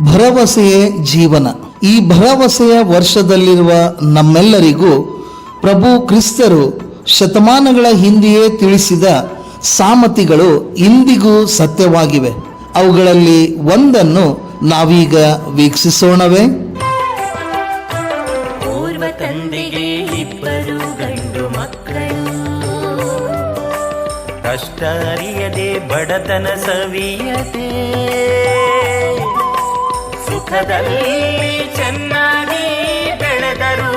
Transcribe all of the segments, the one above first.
ಭರವಸೆಯೇ ಜೀವನ. ಈ ಭರವಸೆಯ ವರ್ಷದಲ್ಲಿರುವ ನಮ್ಮೆಲ್ಲರಿಗೂ ಪ್ರಭು ಕ್ರಿಸ್ತರು ಶತಮಾನಗಳ ಹಿಂದೆಯೇ ತಿಳಿಸಿದ ಸಾಮತಿಗಳು ಇಂದಿಗೂ ಸತ್ಯವಾಗಿವೆ. ಅವುಗಳಲ್ಲಿ ಒಂದನ್ನು ನಾವೀಗ ವೀಕ್ಷಿಸೋಣವೇ? ಪೂರ್ವ ತಂದೆಗೆ ಇಬ್ಬರು ಗಂಡು ಮಕ್ಕಳು, ಕಷ್ಟ ಅರಿಯದೆ ಬಡತನ ಸವಿಯದೆ ಸುಖದಲ್ಲಿ ಚೆನ್ನಾಗಿ ಬೆಳೆದರು.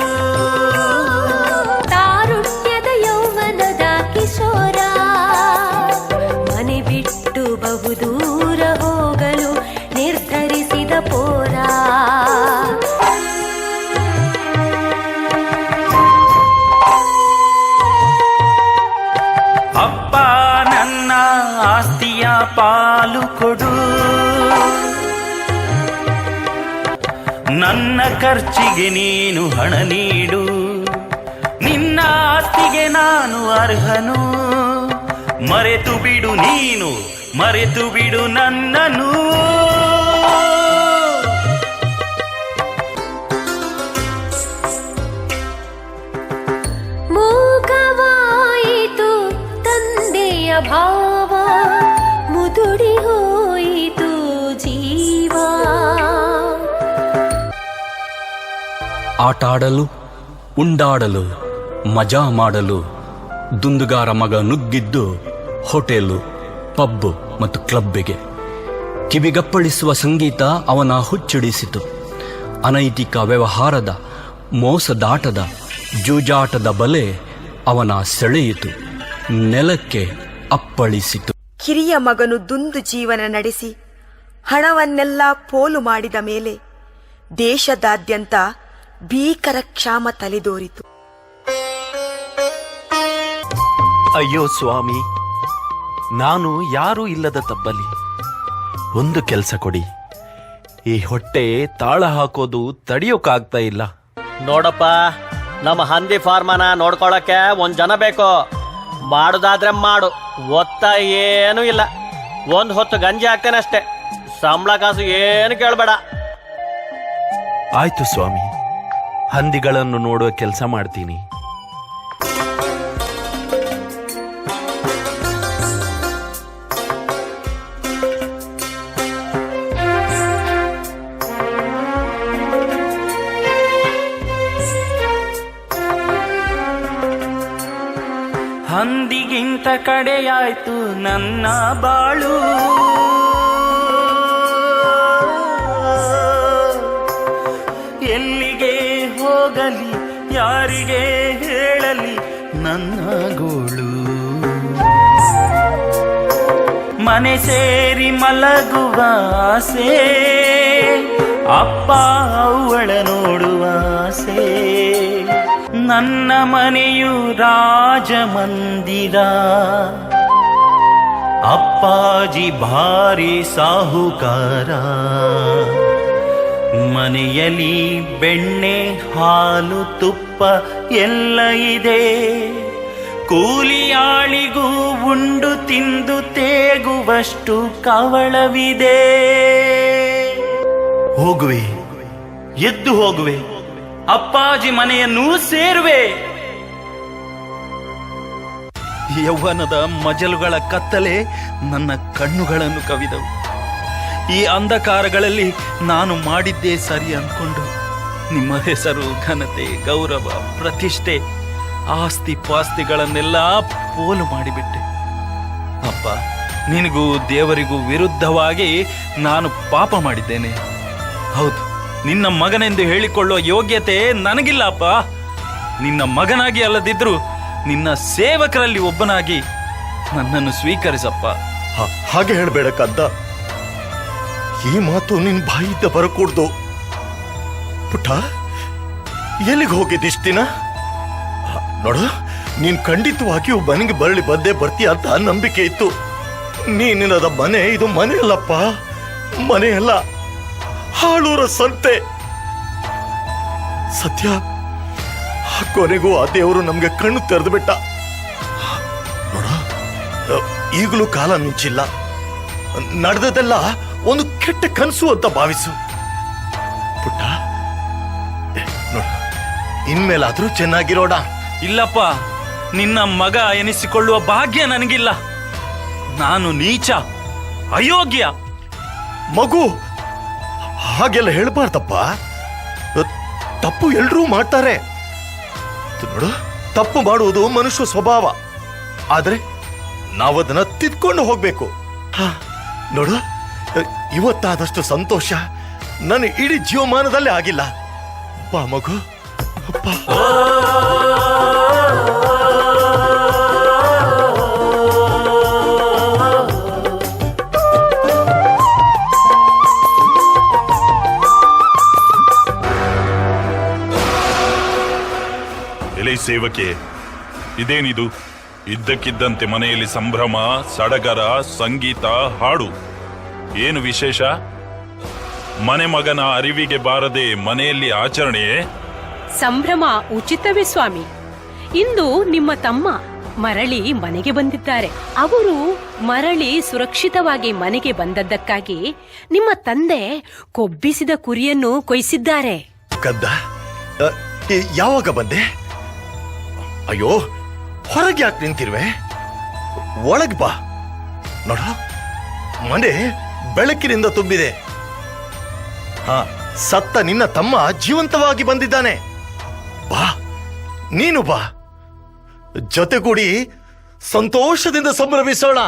ತಾರುಣ್ಯದ ಯೌವನದ ಕಿಶೋರ ಮನೆ ಬಿಟ್ಟು ಬಹುದೂರ ಹೋಗಲು ನಿರ್ಧರಿಸಿದ ಪೋರ. ಅಪ್ಪ ನನ್ನ ಆಸ್ತಿಯ ಪಾಲು ಕೊಡು, ನನ್ನ ಖರ್ಚಿಗೆ ನೀನು ಹಣ ನೀಡು, ನಿನ್ನ ಆಸ್ತಿಗೆ ನಾನು ಅರ್ಹನು. ಮರೆತು ಬಿಡು ನೀನು, ಮರೆತು ಬಿಡು ನನ್ನನು. ಮೂಕವಾಯಿತು ತಂದೆಯ ಭಾವ, ಮುದುಡಿ ಹೋಯಿತು ಜೀವ. ಆಟಾಡಲು, ಉಂಡಾಡಲು, ಮಜಾ ಮಾಡಲು ದುಂದುಗಾರ ಮಗ ನುಗ್ಗಿದ್ದು ಹೋಟೆಲು, ಪಬ್ ಮತ್ತು ಕ್ಲಬ್ಬಿಗೆ. ಕಿವಿಗಪ್ಪಳಿಸುವ ಸಂಗೀತ ಅವನ ಹುಚ್ಚಿಡಿಸಿತು. ಅನೈತಿಕ ವ್ಯವಹಾರದ, ಮೋಸದಾಟದ, ಜೂಜಾಟದ ಬಲೆ ಅವನ ಸೆಳೆಯಿತು, ನೆಲಕ್ಕೆ ಅಪ್ಪಳಿಸಿತು. ಕಿರಿಯ ಮಗನು ದುಂದು ಜೀವನ ನಡೆಸಿ ಹಣವನ್ನೆಲ್ಲ ಪೋಲು ಮಾಡಿದ ಮೇಲೆ ದೇಶದಾದ್ಯಂತ ಭೀಕರ ಕ್ಷಾಮ ತಲೆದೋರಿತು. ಅಯ್ಯೋ ಸ್ವಾಮಿ, ನಾನು ಯಾರೂ ಇಲ್ಲದ ತಬ್ಬಲಿ. ಒಂದು ಕೆಲಸ ಕೊಡಿ, ಈ ಹೊಟ್ಟೆ ತಾಳ ಹಾಕೋದು ತಡಿಯೋಕಾಗ್ತಾ ಇಲ್ಲ. ನೋಡಪ್ಪ, ನಮ್ಮ ಹಂದಿ ಫಾರ್ಮನ ನೋಡ್ಕೊಳಕ್ಕೆ ಒಂದ್ ಜನ ಬೇಕು. ಮಾಡುದಾದ್ರೆ ಮಾಡು, ಒತ್ತ ಏನೂ ಇಲ್ಲ. ಒಂದ್ ಹೊತ್ತು ಗಂಜಿ ಹಾಕ್ತೇನೆ ಅಷ್ಟೇ, ಸಂಬಳ ಕಾಸು ಏನು ಕೇಳಬೇಡ. ಆಯ್ತು ಸ್ವಾಮಿ, ಹಂದಿಗಳನ್ನು ನೋಡುವ ಕೆಲಸ ಮಾಡ್ತೀನಿ. ಹಂದಿಗಿಂತ ಕಡೆಯಾಯ್ತು ನನ್ನ ಬಾಳು, ಎಲ್ಲಿಗೆ ಹೋಗಲಿ ಯಾರಿಗೆ ಹೇಳಲಿ ನನ್ನ ಗೋಳು. ಮನೆ ಸೇರಿ ಮಲಗುವ ಆಸೆ, ಅಪ್ಪ ಅವಳ ನೋಡುವ ಆಸೆ. ನನ್ನ ಮನೆಯು ರಾಜಮಂದಿರ, ಅಪ್ಪಾಜಿ ಭಾರಿ ಸಾಹುಕಾರ. ಮನೆಯಲ್ಲಿ ಬೆಣ್ಣೆ ಹಾಲು ತುಪ್ಪ ಎಲ್ಲ ಇದೆ, ಕೂಲಿಯಾಳಿಗೂ ಉಂಡು ತಿಂದು ತೇಗುವಷ್ಟು ಕವಳವಿದೆ. ಹೋಗುವೆ, ಎದ್ದು ಹೋಗುವೆ, ಅಪ್ಪಾಜಿ ಮನೆಯನ್ನು ಸೇರುವೆ. ಯೌವನದ ಮಜಲುಗಳ ಕತ್ತಲೆ ನನ್ನ ಕಣ್ಣುಗಳನ್ನು ಕವಿದವು. ಈ ಅಂಧಕಾರಗಳಲ್ಲಿ ನಾನು ಮಾಡಿದ್ದೇ ಸರಿ ಅಂದ್ಕೊಂಡು ನಿಮ್ಮ ಹೆಸರು, ಘನತೆ, ಗೌರವ, ಪ್ರತಿಷ್ಠೆ, ಆಸ್ತಿ ಪಾಸ್ತಿಗಳನ್ನೆಲ್ಲ ಪೋಲು ಮಾಡಿಬಿಟ್ಟೆ. ಅಪ್ಪ, ನಿನಗೂ ದೇವರಿಗೂ ವಿರುದ್ಧವಾಗಿ ನಾನು ಪಾಪ ಮಾಡಿದ್ದೇನೆ. ಹೌದು, ನಿನ್ನ ಮಗನೆಂದು ಹೇಳಿಕೊಳ್ಳುವ ಯೋಗ್ಯತೆ ನನಗಿಲ್ಲ ಅಪ್ಪ. ನಿನ್ನ ಮಗನಾಗಿ ಅಲ್ಲದಿದ್ರು ನಿನ್ನ ಸೇವಕರಲ್ಲಿ ಒಬ್ಬನಾಗಿ ನನ್ನನ್ನು ಸ್ವೀಕರಿಸಪ್ಪ. ಹಾಗೆ ಹೇಳಬೇಡ ಕದ್ದ, ಈ ಮಾತು ನಿನ್ ಬಾಯಿದ್ದ ಬರಕೂಡ್ದು. ಪುಟ್ಟ, ಎಲ್ಲಿಗೆ ಹೋಗಿದ್ದಿಷ್ಟ ದಿನ? ನೋಡ, ನೀನ್ ಖಂಡಿತವಾಗಿಯೂ ಮನೆಗೆ ಬಂದೇ ಬರ್ತೀಯ ಅಂತ ನಂಬಿಕೆ ಇತ್ತು. ನೀನಿಲ್ಲದ ಮನೆ ಇದು ಮನೆ ಅಲ್ಲಪ್ಪ, ಮನೆ ಅಲ್ಲ, ಹಾಳೂರ ಸಂತೆ. ಸತ್ಯ, ಕೊನೆಗೂ ಆ ದೇವರು ನಮ್ಗೆ ಕಣ್ಣು ತೆರೆದು ಬಿಟ್ಟ. ನೋಡ, ಈಗಲೂ ಕಾಲ ಮಿಂಚಿಲ್ಲ. ನಡೆದದೆಲ್ಲ ಒಂದು ಕೆಟ್ಟ ಕನಸು ಅಂತ ಭಾವಿಸು. ಪುಟ್ಟ, ನೋಡು, ಇನ್ಮೇಲಾದ್ರೂ ಚೆನ್ನಾಗಿರೋಣ. ಇಲ್ಲಪ್ಪ, ನಿನ್ನ ಮಗ ಎನಿಸಿಕೊಳ್ಳುವ ಭಾಗ್ಯ ನನಗಿಲ್ಲ. ನಾನು ನೀಚ, ಅಯೋಗ್ಯ. ಮಗು, ಹಾಗೆಲ್ಲ ಹೇಳ್ಬಾರ್ದಪ್ಪ. ತಪ್ಪು ಎಲ್ರೂ ಮಾಡ್ತಾರೆ. ನೋಡು, ತಪ್ಪು ಮಾಡುವುದು ಮನುಷ್ಯ ಸ್ವಭಾವ. ಆದ್ರೆ ನಾವದನ್ನ ತಿದ್ಕೊಂಡು ಹೋಗ್ಬೇಕು. ನೋಡು, ಇವತ್ತಾದಷ್ಟು ಸಂತೋಷ ನನ್ನ ಇಡೀ ಜೀವಮಾನದಲ್ಲೇ ಆಗಿಲ್ಲ. ಬಾ ಮಗು, ಅಪ್ಪ. ಎಲೆ ಸೇವಕೆ, ಇದೇನಿದು? ಇದ್ದಕ್ಕಿದ್ದಂತೆ ಮನೆಯಲ್ಲಿ ಸಂಭ್ರಮ, ಸಡಗರ, ಸಂಗೀತ, ಹಾಡು. ಏನು ವಿಶೇಷ? ಮನೆ ಮಗನ ಅರಿವಿಗೆ ಬಾರದೆ ಮನೆಯಲ್ಲಿ ಆಚರಣೆಯೇ? ಸಂಭ್ರಮ ಉಚಿತವೇ ಸ್ವಾಮಿ. ಇಂದು ನಿಮ್ಮ ತಮ್ಮ ಮರಳಿ ಮನೆಗೆ ಬಂದಿದ್ದಾರೆ. ಅವರು ಮರಳಿ ಸುರಕ್ಷಿತವಾಗಿ ಮನೆಗೆ ಬಂದದ್ದಕ್ಕಾಗಿ ನಿಮ್ಮ ತಂದೆ ಕೊಬ್ಬಿಸಿದ ಕುರಿಯನ್ನು ಕೊಯ್ಸಿದ್ದಾರೆ. ಗದ್ದ, ಯಾವಾಗ ಬಂದೆ? ಅಯ್ಯೋ, ಹೊರಗೆ ಯಾಕೆ ನಿಂತಿರುವೆ? ಒಳಗ್ ಬಾ. ನೋಡ, ಮನೆ ಬೆಳಕಿನಿಂದ ತುಂಬಿದೆ. ಸತ್ತ ನಿನ್ನ ತಮ್ಮ ಜೀವಂತವಾಗಿ ಬಂದಿದ್ದಾನೆ. ಬಾ, ನೀನು ಬಾ, ಜೊತೆಗೂಡಿ ಸಂತೋಷದಿಂದ ಸಂಭ್ರಮಿಸೋಣ.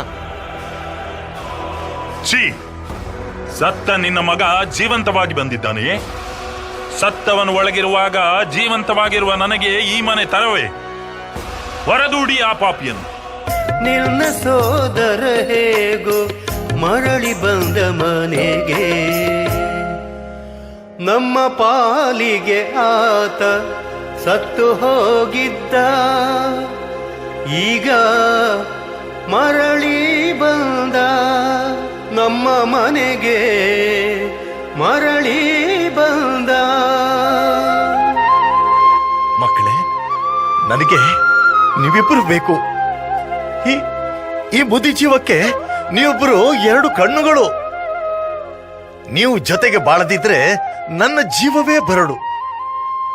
ಛೀ! ಸತ್ತ ನಿನ್ನ ಮಗ ಜೀವಂತವಾಗಿ ಬಂದಿದ್ದಾನೆ. ಸತ್ತವನು ಒಳಗಿರುವಾಗ ಜೀವಂತವಾಗಿರುವ ನನಗೆ ಈ ಮನೆ ತರವೇ? ಹೊರದೂಡಿ ಆ ಪಾಪಿಯನ್ನು. ನಿನ್ನ ಸೋದರ ಹೇಗೋ ಮರಳಿ ಬಂದ ಮನೆಗೆ, ನಮ್ಮ ಪಾಲಿಗೆ ಆತ ಸತ್ತು ಹೋಗಿದ್ದ. ಈಗ ಮರಳಿ ಬಂದ ನಮ್ಮ ಮನೆಗೆ, ಮರಳಿ ಬಂದ. ಮಕ್ಕಳೇ, ನನಗೆ ನೀವಿಬ್ಬರು ಬೇಕು. ಈ ಬುದ್ಧಿ ಜೀವಕ್ಕೆ ನೀವಿಬ್ಬರು ಎರಡು ಕಣ್ಣುಗಳು. ನೀವು ಜೊತೆಗೆ ಬಾಳದಿದ್ರೆ ನನ್ನ ಜೀವವೇ ಬರಡು.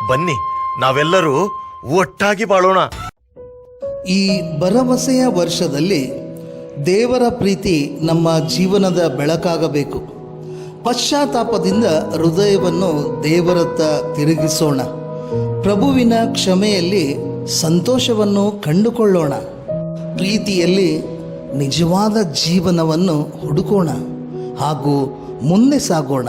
ಬನ್ನಿ, ನಾವೆಲ್ಲರೂ ಒಟ್ಟಾಗಿ ಬಾಳೋಣ. ಈ ಭರವಸೆಯ ವರ್ಷದಲ್ಲಿ ದೇವರ ಪ್ರೀತಿ ನಮ್ಮ ಜೀವನದ ಬೆಳಕಾಗಬೇಕು. ಪಶ್ಚಾತ್ತಾಪದಿಂದ ಹೃದಯವನ್ನು ದೇವರತ್ತ ತಿರುಗಿಸೋಣ. ಪ್ರಭುವಿನ ಕ್ಷಮೆಯಲ್ಲಿ ಸಂತೋಷವನ್ನು ಕಂಡುಕೊಳ್ಳೋಣ. ಪ್ರೀತಿಯಲ್ಲಿ ನಿಜವಾದ ಜೀವನವನ್ನು ಹುಡುಕೋಣ ಹಾಗೂ ಮುಂದೆ ಸಾಗೋಣ.